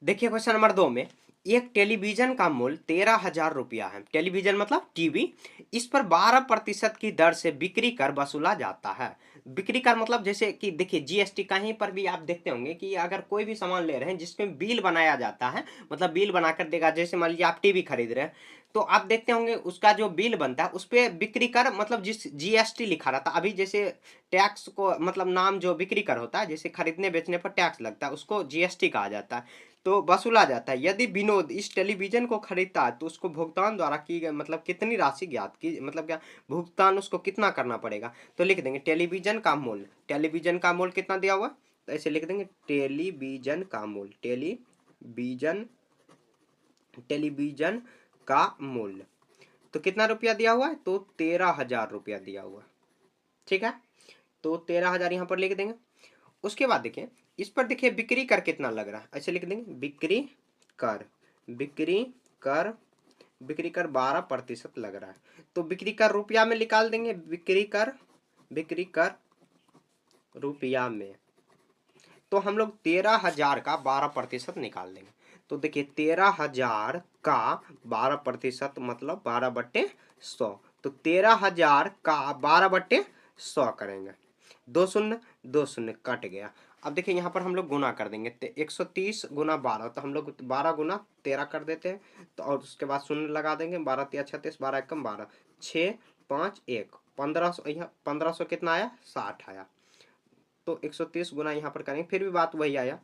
देखिए question number 2 में, एक टेलीविजन का मूल्य 13,000 रुपया है। टेलीविजन मतलब टीवी। इस पर 12% की दर से बिक्री कर वसूला जाता है। बिक्री कर मतलब जैसे कि देखिए जीएसटी कहीं पर भी आप देखते होंगे कि अगर कोई भी सामान ले रहे हैं जिसमें बिल बनाया जाता है, मतलब बिल बनाकर देगा। जैसे मान लीजिए आप टीवी खरीद रहे हैं, तो आप देखते होंगे उसका जो बिल बनता है उस पर बिक्री कर मतलब जिस जीएसटी लिखा रहता है। अभी जैसे टैक्स को मतलब नाम जो बिक्री कर होता है, जैसे खरीदने बेचने पर टैक्स लगता है, उसको जीएसटी कहा जाता है। तो वसूला जाता है। यदि विनोद इस टेलीविजन को खरीदता है तो उसको भुगतान द्वारा की गई मतलब कितनी राशि ज्ञात की, मतलब क्या भुगतान उसको कितना करना पड़ेगा। तो लिख देंगे टेलीविजन का मूल्य। टेलीविजन का मूल्य कितना दिया हुआ, तो ऐसे लिख देंगे टेलीविजन का मूल्य। टेलीविजन टेलीविजन का मूल्य तो कितना रुपया दिया हुआ है, तो 13,000 रुपया दिया हुआ है। ठीक है, तो 13,000 यहाँ पर लिख देंगे। उसके बाद देखिए इस पर देखिए बिक्री कर कितना लग रहा है, ऐसे लिख देंगे बिक्री कर। बिक्री कर बिक्री कर 12% लग रहा है, तो बिक्री कर रुपया में निकाल देंगे। बिक्री कर रुपया में, तो हम लोग 13,000 का 12% निकाल देंगे। तो देखिए 13,000 का 12% मतलब 12/100। तो 13,000 का 12/100 करेंगे। 2 शून्य 2 शून्य कट गया। अब देखिए यहाँ पर हम लोग गुना कर देंगे। 130 गुना 12, तो हम लोग 12 गुना 13 कर देते हैं। तो और उसके बाद शून्य लगा देंगे। 12 तिया 36, 12 एकम 12, 6 5 1 1500। यहाँ 1500 कितना आया, 60 आया। तो 130 गुना यहाँ पर करेंगे, फिर भी बात वही आया।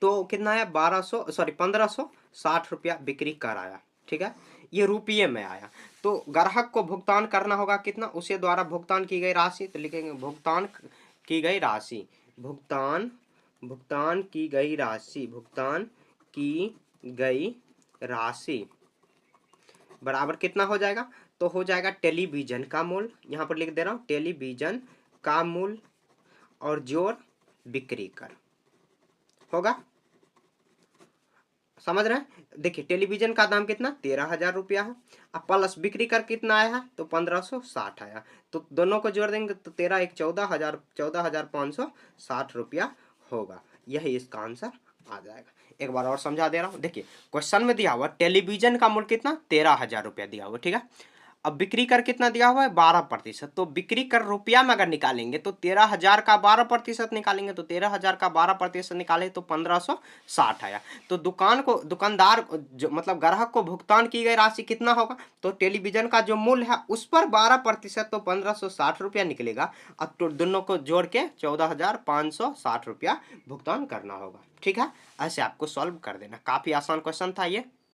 तो कितना आया, 1560 रुपया बिक्री कर आया। ठीक है, ये रुपये में आया। तो ग्राहक को भुगतान करना होगा कितना, उसे द्वारा भुगतान की गई राशि। तो लिखेंगे भुगतान की गई राशि। भुगतान की गई राशि। भुगतान की गई राशि बराबर कितना हो जाएगा, तो हो जाएगा टेलीविजन का मूल्य। यहाँ पर लिख दे रहा हूँ टेलीविजन का मूल्य और जोड़ बिक्री कर होगा। समझ रहे हैं। देखिए टेलीविजन का दाम कितना, 13,000 रुपया है। अब प्लस बिक्री कर कितना आया है, तो 1560 आया। तो दोनों को जोड़ देंगे तो 13 एक 14,000, 14,560 रुपया होगा। यही इसका आंसर आ जाएगा। एक बार और समझा दे रहा हूँ। देखिए क्वेश्चन में दिया हुआ टेलीविजन का मूल्य कितना, 13,000 रुपया दिया हुआ। ठीक है, अब बिक्री कर कितना दिया हुआ है, 12%। तो बिक्री कर रुपया में अगर निकालेंगे तो 13,000 का 12% निकालेंगे, तो 13,000 का 12% निकाले तो 1560 आया। तो दुकानदार जो मतलब ग्राहक को भुगतान की गई राशि कितना होगा, तो टेलीविजन का जो मूल्य है उस पर 12%, तो 1560 रुपया निकलेगा। अब तो दोनों को जोड़ के 14,560 रुपया भुगतान करना होगा। ठीक है, ऐसे आपको सॉल्व कर देना। काफी आसान क्वेश्चन था ये।